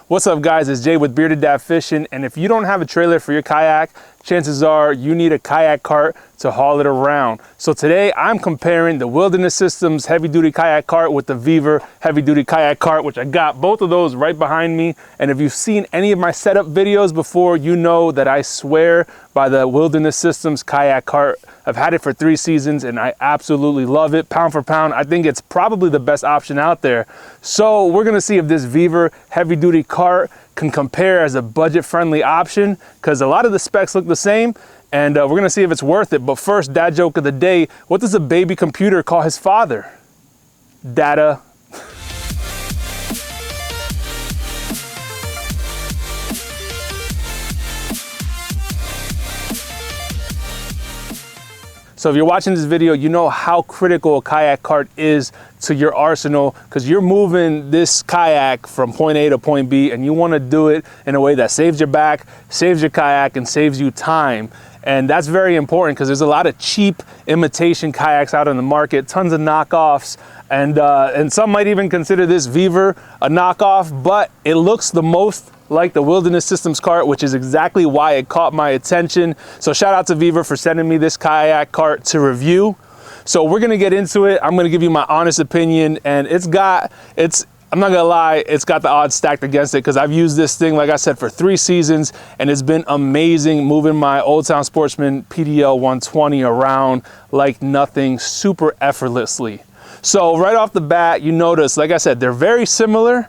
What's up guys, it's Jay with Bearded Dad Fishing, and if you don't have a trailer for your kayak, chances are you need a kayak cart to haul it around. So today I'm comparing the Wilderness Systems heavy duty kayak cart with the Vevor heavy duty kayak cart, which I got both of those right behind me. And if you've seen any of my setup videos before, you know that I swear by the Wilderness Systems kayak cart. I've had it for 3 seasons and I absolutely love it. Pound for pound, I think it's probably the best option out there. So we're gonna see if this Vevor heavy duty cart can compare as a budget friendly option, because a lot of the specs look the same, and we're gonna see if it's worth it. But first, dad joke of the day: what does a baby computer call his father? Data. So if you're watching this video, you know how critical a kayak cart is to your arsenal, because you're moving this kayak from point A to point B, and you want to do it in a way that saves your back, saves your kayak, and saves you time. And that's very important because there's a lot of cheap imitation kayaks out on the market, tons of knockoffs, and some might even consider this Vevor a knockoff, but it looks the most like the Wilderness Systems cart, which is exactly why it caught my attention. So shout out to Vevor for sending me this kayak cart to review. So we're gonna get into it. I'm gonna give you my honest opinion, and I'm not gonna lie, it's got the odds stacked against it, because I've used this thing, like I said, for 3 seasons, and it's been amazing moving my Old Town Sportsman PDL 120 around like nothing, super effortlessly. So right off the bat, you notice, like I said, they're very similar.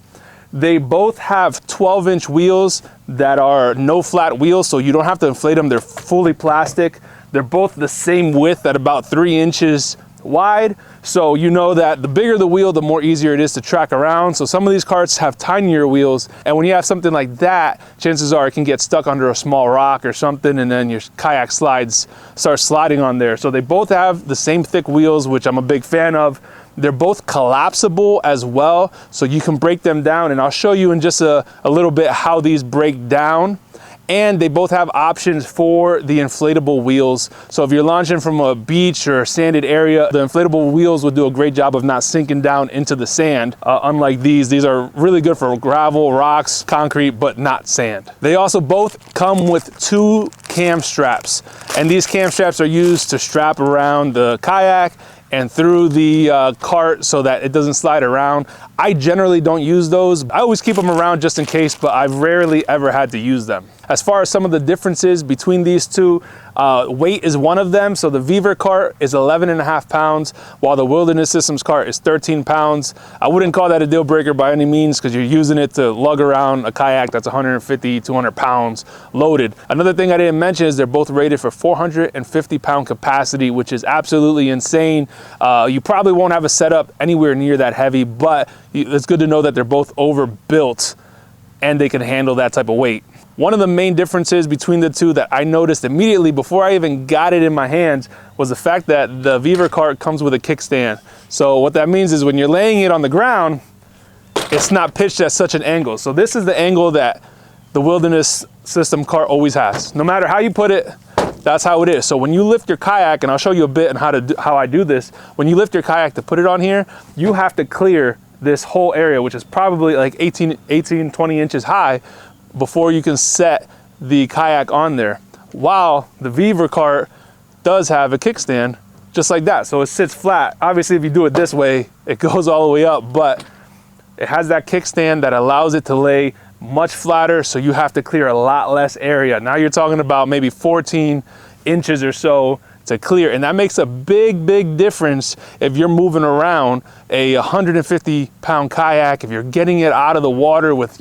They both have 12-inch wheels that are no flat wheels, so you don't have to inflate them. They're fully plastic. They're both the same width at about 3 inches wide. So you know that the bigger the wheel, the more easier it is to track around. So some of these carts have tinier wheels, and when you have something like that, chances are it can get stuck under a small rock or something, and then your kayak start sliding on there. So they both have the same thick wheels, which I'm a big fan of. They're both collapsible as well, so you can break them down, and I'll show you in just a little bit how these break down. And they both have options for the inflatable wheels. So if you're launching from a beach or a sanded area, the inflatable wheels will do a great job of not sinking down into the sand. Unlike these are really good for gravel, rocks, concrete, but not sand. They also both come with 2 cam straps, and these cam straps are used to strap around the kayak and through the cart so that it doesn't slide around. I generally don't use those. I always keep them around just in case, but I've rarely ever had to use them. As far as some of the differences between these two, weight is one of them. So the Vevor cart is 11.5 pounds, while the Wilderness Systems cart is 13 pounds. I wouldn't call that a deal breaker by any means, because you're using it to lug around a kayak that's 150, 200 pounds loaded. Another thing I didn't mention is they're both rated for 450 pound capacity, which is absolutely insane. You probably won't have a setup anywhere near that heavy, but it's good to know that they're both overbuilt and they can handle that type of weight. One of the main differences between the two that I noticed immediately before I even got it in my hands was the fact that the Vevor cart comes with a kickstand. So what that means is when you're laying it on the ground, it's not pitched at such an angle. So this is the angle that the Wilderness System cart always has. No matter how you put it, that's how it is. So when you lift your kayak, and I'll show you a bit on how I do this, when you lift your kayak to put it on here, you have to clear this whole area, which is probably like 18, 20 inches high, before you can set the kayak on there. While the Vevor cart does have a kickstand just like that, so it sits flat. Obviously if you do it this way, it goes all the way up, but it has that kickstand that allows it to lay much flatter, so you have to clear a lot less area. Now you're talking about maybe 14 inches or so to clear, and that makes a big difference if you're moving around a 150 pound kayak, if you're getting it out of the water with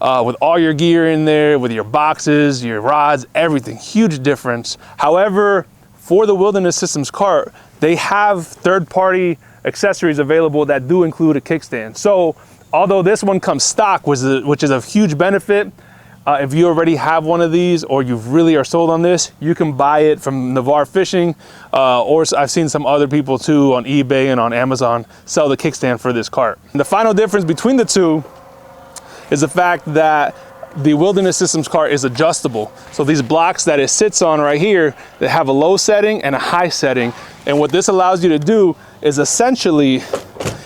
all your gear in there, with your boxes, your rods, everything. Huge difference. However, for the Wilderness Systems cart, they have third-party accessories available that do include a kickstand. So although this one comes stock, which is a huge benefit, if you already have one of these, or you really are sold on this, you can buy it from Navarre Fishing, or I've seen some other people too on eBay and on Amazon sell the kickstand for this cart. And the final difference between the two is the fact that the Wilderness Systems cart is adjustable. So these blocks that it sits on right here, they have a low setting and a high setting. And what this allows you to do is essentially,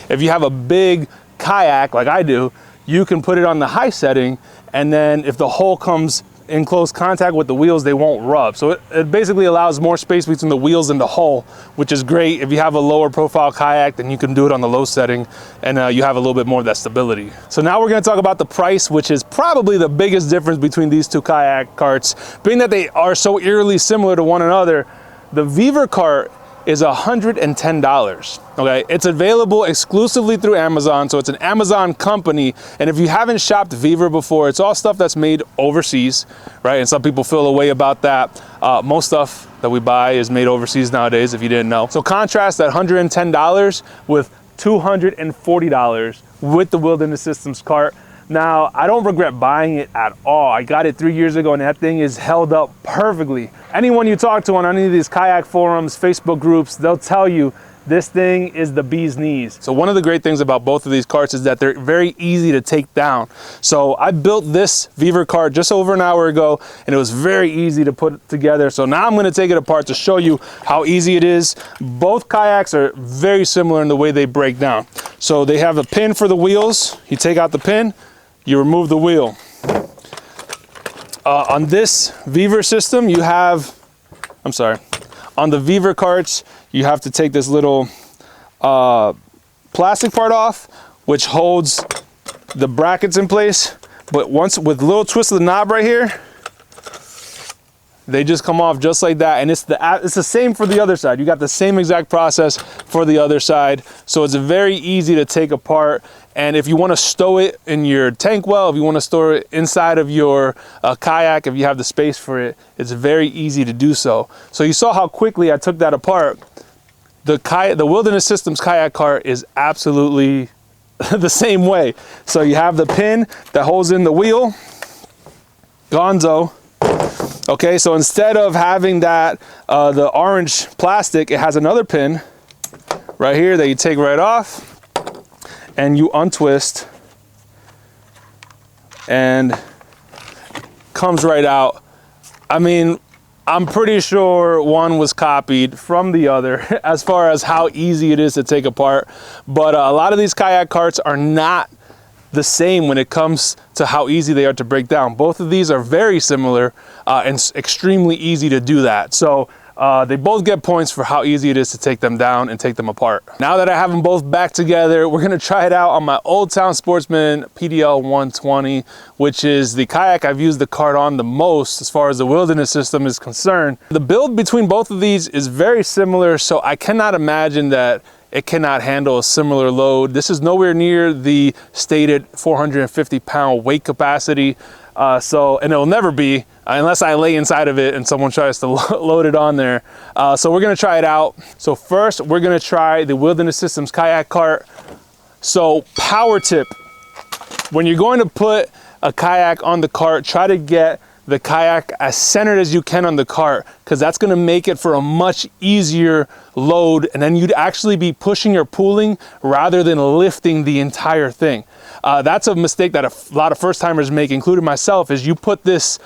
if you have a big kayak like I do, you can put it on the high setting, and then if the hull comes in close contact with the wheels, they won't rub. So it basically allows more space between the wheels and the hull, which is great. If you have a lower profile kayak, then you can do it on the low setting, and you have a little bit more of that stability. So now we're gonna talk about the price, which is probably the biggest difference between these two kayak carts. Being that they are so eerily similar to one another, the Vevor cart is $110, okay? It's available exclusively through Amazon, so it's an Amazon company, and if you haven't shopped Vevor before, it's all stuff that's made overseas, right? And some people feel a way about that. Most stuff that we buy is made overseas nowadays, if you didn't know. So contrast that $110 with $240 with the Wilderness Systems cart. Now, I don't regret buying it at all. I got it 3 years ago and that thing is held up perfectly. Anyone you talk to on any of these kayak forums, Facebook groups, they'll tell you this thing is the bee's knees. So one of the great things about both of these carts is that they're very easy to take down. So I built this Vevor cart just over an hour ago, and it was very easy to put together. So now I'm gonna take it apart to show you how easy it is. Both kayaks are very similar in the way they break down. So they have a pin for the wheels. You take out the pin, you remove the wheel. On this Vevor system, you have, on the Vevor carts, you have to take this little plastic part off, which holds the brackets in place. But once, with a little twist of the knob right here, they just come off just like that. And it's the same for the other side. You got the same exact process for the other side. So it's very easy to take apart. And if you want to stow it in your tank well, if you want to store it inside of your kayak, if you have the space for it, it's very easy to do so. So you saw how quickly I took that apart. The Wilderness Systems kayak cart is absolutely the same way. So you have the pin that holds in the wheel, gonzo. Okay, so instead of having that, the orange plastic, it has another pin right here that you take right off, and you untwist, and comes right out. I mean, I'm pretty sure one was copied from the other as far as how easy it is to take apart. But a lot of these kayak carts are not the same when it comes to how easy they are to break down. Both of these are very similar and extremely easy to do that. So they both get points for how easy it is to take them down and take them apart. Now that I have them both back together, we're gonna try it out on my Old Town Sportsman PDL 120, which is the kayak I've used the cart on the most as far as the Wilderness System is concerned. The build between both of these is very similar, so I cannot imagine that it cannot handle a similar load. This is nowhere near the stated 450-pound weight capacity. And it'll never be unless I lay inside of it and someone tries to load it on there. So we're gonna try it out. So first, we're gonna try the Wilderness Systems kayak cart. So power tip, when you're going to put a kayak on the cart, try to get the kayak as centered as you can on the cart, because that's going to make it for a much easier load, and then you'd actually be pushing or pulling rather than lifting the entire thing. That's a mistake that a lot of first timers make, including myself, is you put this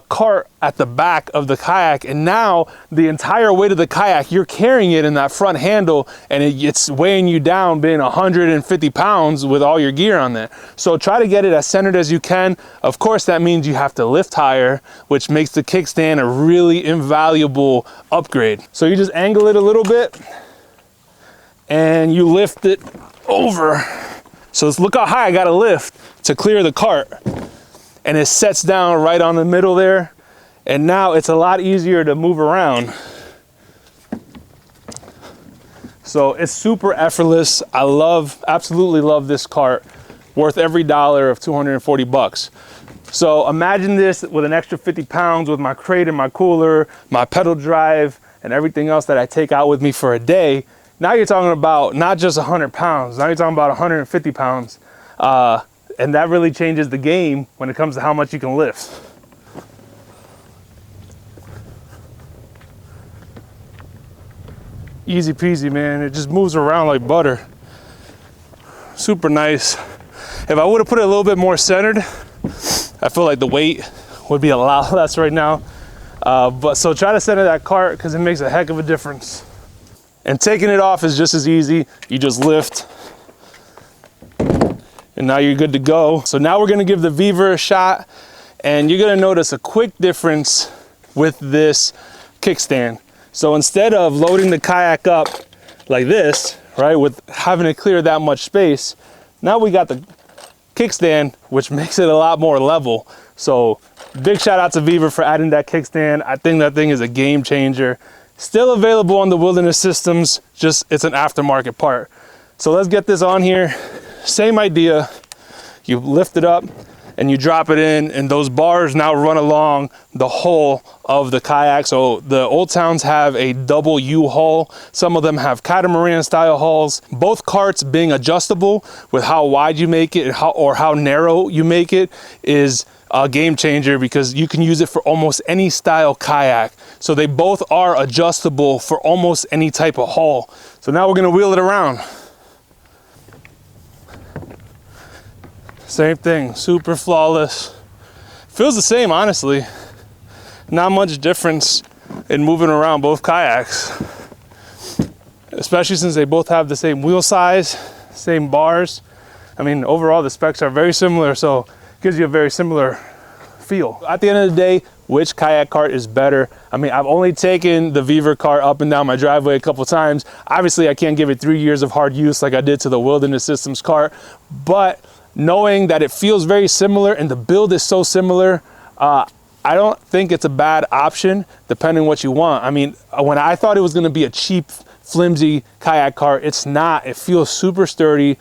cart at the back of the kayak, and now the entire weight of the kayak, you're carrying it in that front handle, and it's weighing you down, being 150 pounds with all your gear on there. So try to get it as centered as you can. Of course, that means you have to lift higher, which makes the kickstand a really invaluable upgrade. So you just angle it a little bit, and you lift it over. So look how high I gotta lift to clear the cart. And it sets down right on the middle there. And now it's a lot easier to move around. So it's super effortless. I absolutely love this cart. Worth every dollar of 240 bucks. So imagine this with an extra 50 pounds with my crate and my cooler, my pedal drive, and everything else that I take out with me for a day. Now you're talking about not just 100 pounds, now you're talking about 150 pounds. And that really changes the game when it comes to how much you can lift. Easy peasy, man. It just moves around like butter. Super nice. If I would have put it a little bit more centered, I feel like the weight would be a lot less right now. But so try to center that cart because it makes a heck of a difference. And taking it off is just as easy. You just lift and now you're good to go. So now we're gonna give the Vevor a shot, and you're gonna notice a quick difference with this kickstand. So instead of loading the kayak up like this, right, with having to clear that much space, now we got the kickstand, which makes it a lot more level. So big shout out to Vevor for adding that kickstand. I think that thing is a game changer. Still available on the Wilderness Systems, just it's an aftermarket part. So let's get this on here. Same idea. You lift it up and you drop it in, and those bars now run along the hull of the kayak. So the Old Towns have a double U hull. Some of them have catamaran style hulls. Both carts being adjustable with how wide you make it or how narrow you make it is a game changer, because you can use it for almost any style kayak. So they both are adjustable for almost any type of hull. So now we're gonna wheel it around. Same thing, super flawless. Feels the same, honestly. Not much difference in moving around both kayaks, especially since they both have the same wheel size, same bars. I mean, overall the specs are very similar, so it gives you a very similar feel. At the end of the day, which kayak cart is better? I mean, I've only taken the Vevor cart up and down my driveway a couple times. Obviously, I can't give it 3 years of hard use like I did to the Wilderness Systems cart, but knowing that it feels very similar and the build is so similar, I don't think it's a bad option depending what you want. I mean, when I thought it was gonna be a cheap, flimsy kayak cart, it's not. It feels super sturdy,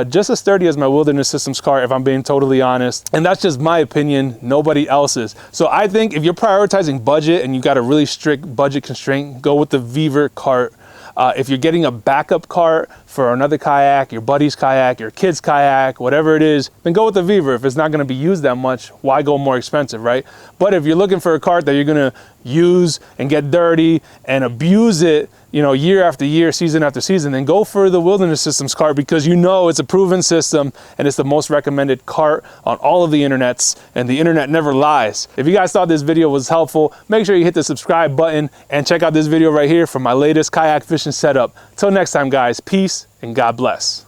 just as sturdy as my Wilderness Systems cart, if I'm being totally honest. And that's just my opinion, nobody else's. So I think if you're prioritizing budget and you got a really strict budget constraint, go with the Vevor cart. If you're getting a backup cart for another kayak, your buddy's kayak, your kid's kayak, whatever it is, then go with the Vevor. If it's not gonna be used that much, why go more expensive, right? But if you're looking for a cart that you're gonna use and get dirty and abuse it, you know, year after year, season after season, then go for the Wilderness Systems cart, because you know it's a proven system and it's the most recommended cart on all of the internets, and the internet never lies. If you guys thought this video was helpful, make sure you hit the subscribe button and check out this video right here for my latest kayak fishing setup. Till next time, guys, peace and God bless.